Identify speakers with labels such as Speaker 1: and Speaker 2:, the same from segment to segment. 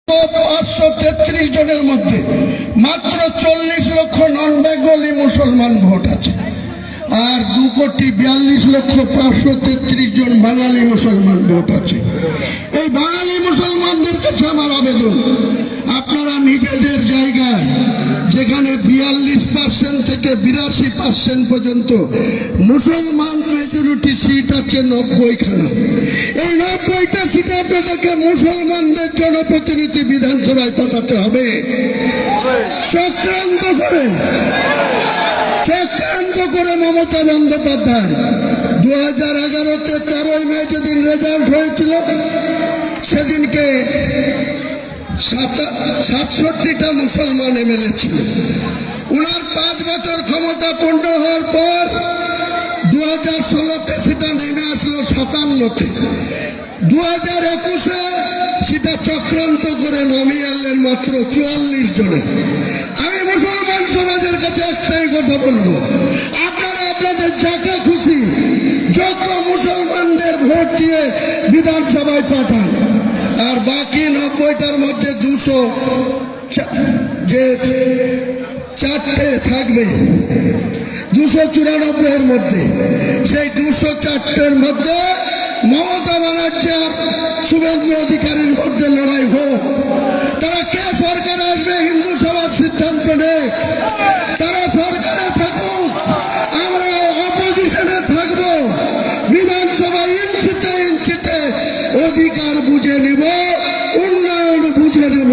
Speaker 1: 533 জনের মধ্যে মাত্র 40 লক্ষ নন বেঙ্গলি মুসলমান ভোট আছে, আর 2,42,533 জন বাঙালি মুসলমান ভোট আছে। এই বাঙালি মুসলমানদের কাছে আমার আবেদন, আপনারা নিজেদের জায়গায় যেখানে 42% থেকে 82% পর্যন্ত মুসলমান মেজরিটি সিট আছে 90খানা, এই 90টা সিট আপনাদেরকে মুসলমানদের জনপ্রতিনিধি বিধানসভায় পাঠাতে হবে। চক্রান্ত করে মমতা বন্দ্যোপাধ্যায় 2011-তে 13ই মে যেদিন রেজাল্ট হয়েছিল সেদিনকে 67টা মুসলমান এমএলএ ছিল। উনার 5 বছর ক্ষমতা পূর্ণ হওয়ার পর 2016-তে সেটা নেমে আসলো 57-তে। 2021-এ সেটা চক্রান্ত করে নামিয়ে আনলেন মাত্র 44 জনে। আমি মুসলমান সমাজের কাছে একটাই কথা বলবো, আপনারা আপনাদের যাকে খুশি যোগ্য মুসলমানদের ভোট দিয়ে বিধানসভায় পাঠান, আর বাকি 90টার মধ্যে 200 যে 4টে থাকবে 294-এর মধ্যে, সেই 204-এর মধ্যে মমতা ব্যানার্জি আর শুভেন্দু অধিকারীর মধ্যে লড়াই হোক। তারা কে সরকারে আসবে হিন্দু সমাজ সিদ্ধান্ত নেই, তারা সরকারে থাকুক, আমরা অপোজিশনে থাকবো। বিধানসভায় ইঞ্চিতে ইঞ্চিতে অধিকার বুঝে নিব, উন্নয়ন বুঝে নেব।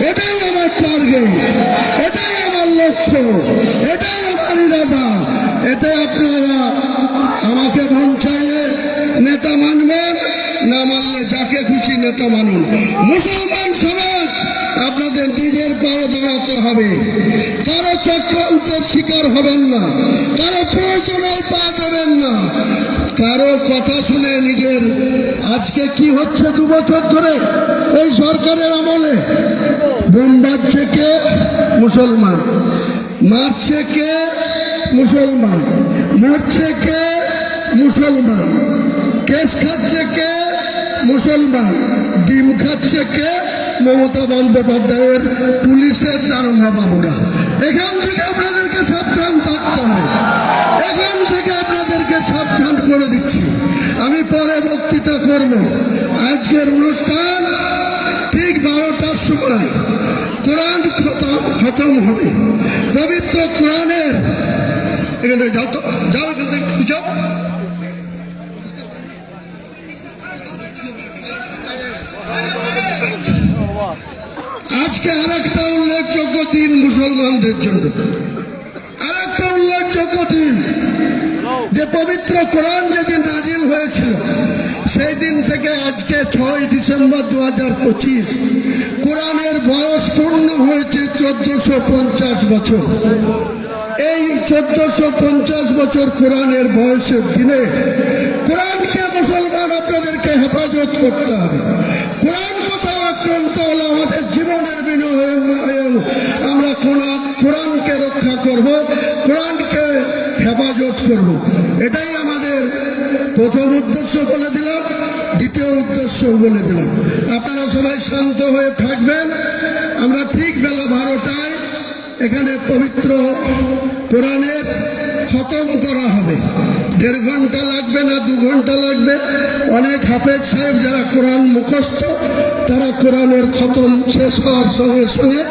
Speaker 1: এটাই আমার টার্গেট, এটাই আমার লক্ষ্য, এটাই আমার ইরাদা। এতে আপনারা আমাকে মন চাইলে নেতা মানবেন, না মানলে যাকে খুশি নেতা মানুন। মুসলমান সমাজ আপনাদের নিজের পায়ে দাঁড়াতে হবে, কারো চক্রান্তের শিকার হবেন না, কারো প্রয়োজনে পা দেবেন না, কারো কথা শুনে নিজের। আজকে কি হচ্ছে 2 বছর ধরে এই সরকারের আমলে? বোমবাচ্ছে কে? মুসলমান। মারছে কে? মুসলমান। মরছে কে? মুসলমান। কেস খাচ্ছে কে? মুসলমান। ডিম খাচ্ছে কে? মমতা বন্দ্যোপাধ্যায়ের পুলিশের দারোগা বাবুরা। এখান থেকে আপনাদেরকে সাবধান থাকতে হবে, এখান থেকে আপনাদেরকে সাবধান করে দিচ্ছি। আমি পরে বক্তৃতা করব। আজকের অনুষ্ঠান ঠিক 12টার সময় কোরআন খতম হবে। পবিত্র কোরআনের এখানে যাও তো, যাও এখান থেকে বুঝাও। আজকে আরেকটা উল্লেখযোগ্য দিন মুসলমানদের জন্য, আরেকটা উল্লেখযোগ্য দিন, যে পবিত্র কোরআন যেদিন নাজিল হয়েছিল সেই দিন থেকে আজকে 6 ডিসেম্বর 2025 কোরআনের বয়স পূর্ণ হয়েছে 1450 বছর। এই 1450 বছর কোরআনের বয়সের দিনে কোরআনকে মুসলমান আপনাদেরকে হেফাজত করতে হবে। কোরআন কোথাও আক্রান্ত হলে আমাদের জীবনের বিনিময়ে আমরা কোরআনকে রক্ষা করব, কোরআনকে হেফাজত করব। এটাই আমাদের প্রথম উদ্দেশ্য বলে দিলাম, দ্বিতীয় উদ্দেশ্য বলে দিলাম। আপনারা সবাই শান্ত হয়ে থাকবেন। আমরা ঠিক বেলা 12টায় এখানে পবিত্র কোরআনের খতম করা হবে। 1.5 ঘন্টা লাগবে না 2 ঘন্টা লাগবে। অনেক হাফেজ সাহেব যারা কোরআন মুখস্থ তারা কোরআনের খতম শেষ হওয়ার সঙ্গে সঙ্গে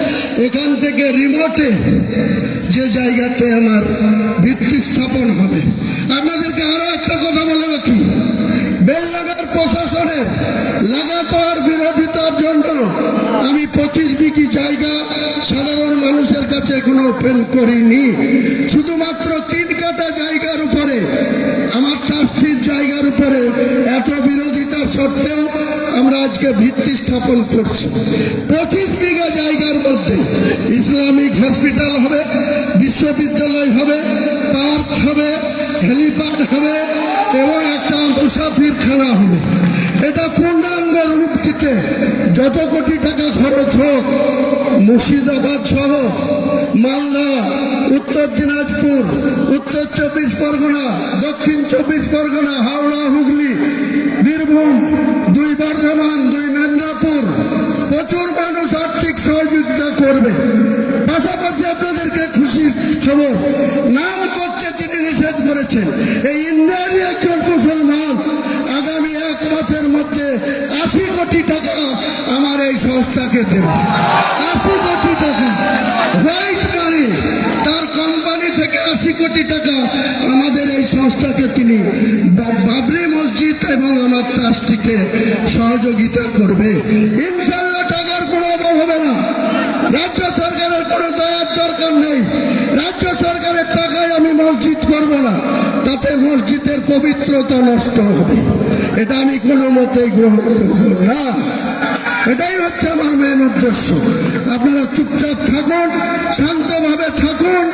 Speaker 1: এখান থেকে রিমোটে যে জায়গাতে আমার ভিত্তি স্থাপন হবে। আপনাদেরকে আরো একটা কথা বলে রাখি, বেললাগার প্রশাসনের লাগাতার বিরোধিতার জন্য আমি 25 বিঘি জায়গা সাধারণ মানুষের কাছে এখনো ওপেন করিনি। শুধুমাত্র 3 কাঠা জায়গার উপরে, আমার ট্রাস্টির জায়গার উপরে এত বিরোধিতা সত্ত্বেও আমরা আজকে ভিত্তি স্থাপন করছি। 25 বিঘা জায়গার মধ্যে ইসলামিক হসপিটাল হবে, বিশ্ববিদ্যালয় হবে, পার্ক হবে, হেলিপ্যাড হবে এবং একটা মুসাফিরখানা হবে। এটা পূর্ণাঙ্গ রূপ দিতে যত কোটি টাকা টাকা খরচ হোক মুর্শিদাবাদ সহ মালদা, উত্তর দিনাজপুর, উত্তর 24 পরগনা, দক্ষিণ 24 পরগনা, হাওড়া, হুগলি, বীরভূম, 2 বর্ধমান, 2 মেদিনীপুর প্রচুর মানুষ আর্থিক সহযোগিতা করবে। পাশাপাশি আপনাদেরকে খুশির খবর, নাম করছে তিনি নিষেধ করেছেন এই ইন্দ্রাণী একজন মুসলমান আগামী 1 মাসের মধ্যে 80 কোটি টাকা আমার এই সংস্থাকে দেবে। 80 কোটি টাকা হোয়াইট মানি, তার কোম্পানি থেকে 80 কোটি টাকা আমাদের এই সংস্থাকে তিনি বাবরি মসজিদ এবং আমার ট্রাস্টিকে সহযোগিতা করবে। ইনশাআল্লাহ টাকার কোনো অভাব হবে না। রাজ্য সরকারের কোনো দয়ার দরকার নেই। রাজ্য সরকারের টাকায় আমি মসজিদ করব না, তাতে মসজিদের পবিত্রতা নষ্ট হবে। এটা আমি কোনো মতেই গ্রহণ করব না। এটাই হচ্ছে আমার মেন উদ্দেশ্য। আপনারা চুপচাপ থাকুন, শান্তভাবে থাকুন।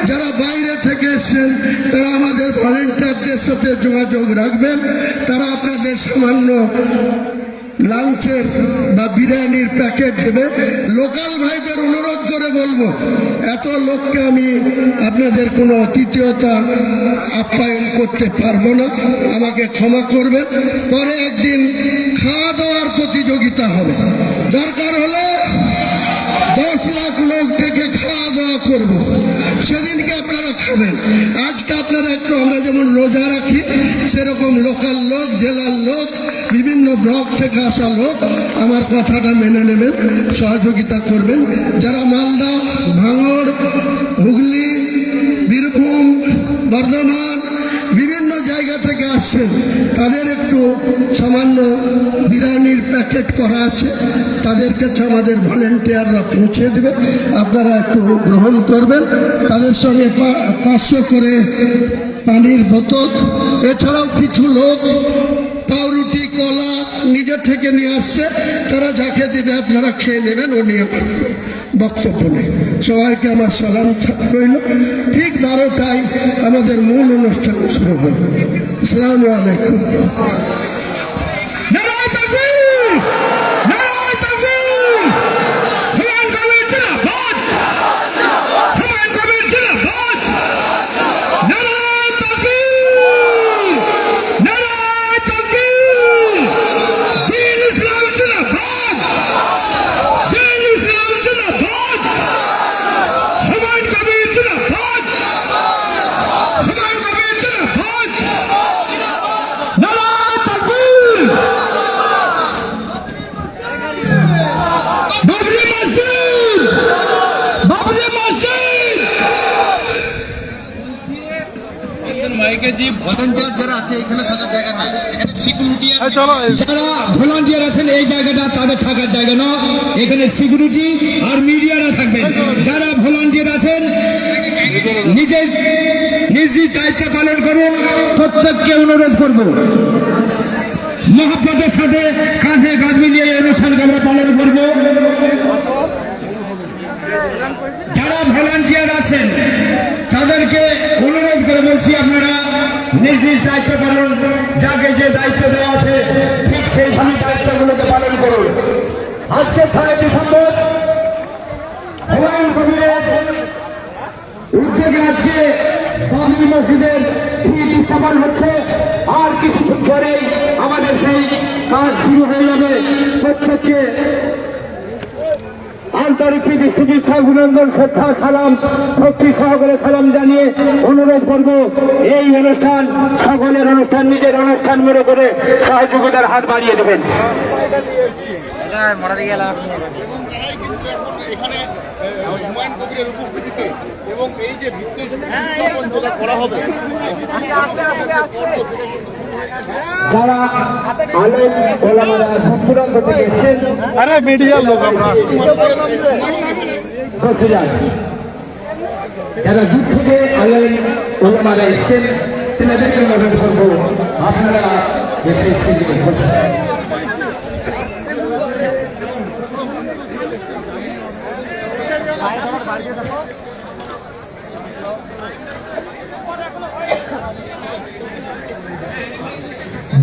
Speaker 1: যারা বাইরে থেকে এসেছেন তারা আমাদের ভলেন্টিয়ারদের সাথে যোগাযোগ রাখবেন। তারা আপনাদের সামান্য লাঞ্চের বা বিরিয়ানির প্যাকেট দেবে। লোকাল ভাইদের অনুরোধ করে বলবো, এত লোককে আমি আপনাদের কোনো অতিথিয়তা আপ্যায়ন করতে পারবো না, আমাকে ক্ষমা করবেন। পরে একদিন খাওয়া দাওয়ার প্রতিযোগিতা হবে, দরকার হলে 10 লাখ লোক থেকে খাওয়া দাওয়া করবো, সেদিনকে আপনারা খাবেন। আজকে আপনারা একটু, আমরা যেমন রোজা রাখি সেরকম লোকাল লোক, জেলার লোক, বিভিন্ন ব্লক থেকে আসা লোক আমার কথাটা মেনে নেবেন, সহযোগিতা করবেন। যারা মালদা, ভাঙড়, হুগলি, বীরভূম, বর্ধমান বিভিন্ন জায়গা থেকে আসছেন তাদের একটু সামান্য বিরিয়ানির প্যাকেট করা আছে, তাদেরকে আমাদের ভলেন্টিয়াররা পৌঁছে দেবে, আপনারা একটু গ্রহণ করবেন। তাদের সঙ্গে 500 করে পানির বোতল, এছাড়াও কিছু লোক পাউরুটি, কলা নিজে থেকে নিয়ে আসছে, তারা যাকে দেবে আপনারা খেয়ে নেবেন। ও নিয়ে বক্তব্য নেই। সবাইকে আমার সালাম রইল। ঠিক 12টায় আমাদের মূল অনুষ্ঠান শুরু হবে। আসসালামু আলাইকুম।
Speaker 2: যারা ভলান্টিয়ার আছেন এই জায়গাটা তাদের থাকার জায়গা না, এখানে সিকিউরিটি আর মিডিয়ারা থাকবেন। যারা ভলান্টিয়ার আছেন নিজের নিজ নিজ দায়িত্ব পালন করুন। প্রত্যেককে অনুরোধ করব মহব্বতের সাথে কাঁধে কাঁধ মিলিয়ে এই অনুষ্ঠানকে আমরা পালন করব। যারা ভলান্টিয়ার আছেন তাদেরকে অনুরোধ করে বলছি, আপনারা নিজ নিজ দায়িত্ব পালন, যাকে যে দায়িত্ব দেওয়া আছে ঠিক সেইভাবে দায়িত্বগুলোকে পালন করুন। আজকে 6 ডিসেম্বর হুমায়ুন কবিরের উদ্যোগে আজকে বাবরি মসজিদের ভিত স্থাপন হচ্ছে। আর কিছুক্ষণ পরেই আমাদের সেই কাজ শুরু হয়ে যাবে। প্রত্যেককে আন্তরিক প্রীতি, শুভেচ্ছা, অভিনন্দন, শ্রদ্ধা, সালাম, ভক্তি সহকারে সালাম জানিয়ে অনুরোধ করব এই অনুষ্ঠান সকলের অনুষ্ঠান, নিজের অনুষ্ঠান মনে করে সহযোগিতার হাত বাড়িয়ে দেবেন।
Speaker 3: এবং এই যে ভিত্তি স্থাপন যেটা করা হবে,
Speaker 2: যারা আলেম ওলামারা দূর দূরান্ত থেকে এসেছেন, আরে মিডিয়ার লোক আমরা বসে যান। যারা দূর থেকে আলেম ওলামারা এসেছেন তেনাদেরকে অনুরোধ করবো আপনারা এসে বসে যান।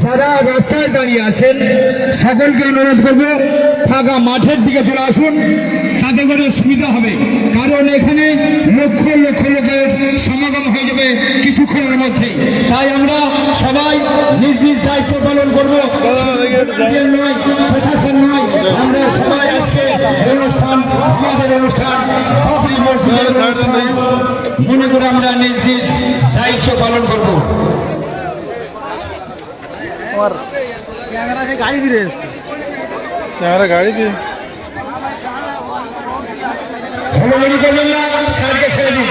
Speaker 2: যারা রাস্তায় দাঁড়িয়ে আছেন সকলকে অনুরোধ করব ফাঁকা মাঠের দিকে চলে আসুন, তাতে করে সুবিধা হবে। কারণ এখানে লক্ষ লক্ষ লোকের সমাগম হয়ে যাবে কিছুক্ষণের মধ্যে। তাই আমরা সবাই নিজ নিজ দায়িত্ব পালন করবো, নয় প্রশাসন নয়, আমরা সবাই আজকে অনুষ্ঠান, আমাদের অনুষ্ঠান বাবরি মসজিদের অনুষ্ঠান মনে করে আমরা নিজ নিজ দায়িত্ব পালন করবো।
Speaker 4: গাড়ি ফিরে এসছে ক্যামেরা গাড়ি দিয়ে
Speaker 2: হলো করবেন না, স্যারকে ছেড়ে দিন।